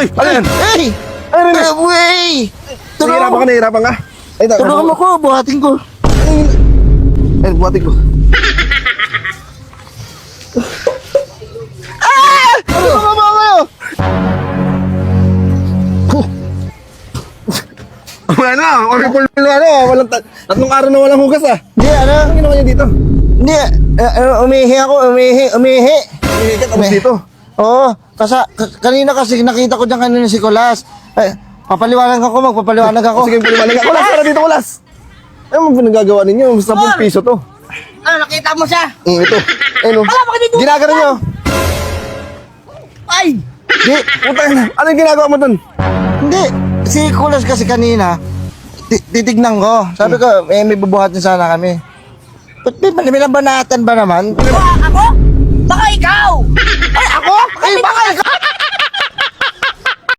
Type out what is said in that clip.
Uy! Ano yan? Hey! Ano yan? Wey! Nahihirapan ka? Ay, Tulungan mo ko, buhatin ko. Ay, buhatin ko. Ano ba kayo? Ano? Walang tatlong araw na walang hugas ah. Hindi, ano? Ano ginawa niyo dito? Hindi, umihi ako, umihi. Hinihikat tapos dito. Oo, kanina kasi nakita ko dyan kanina si Kulas. Magpapaliwanag ako. Sige, puliwanag ka. Kulas, para dito, kulas. Ano mo pinagagawa ninyo? 10 piso to. Ano, nakita mo siya? Ito. Ayun o. bakit dito? Ginagano nyo. Ay! Di, putang na. Ano yung ginagawa mo dun? Hindi, si Kulas kasi kanina, titignan ko. Sabi ko, may bubuhatin sana kami. Ba't may binabanatan ba naman? Ako? Baka ikaw!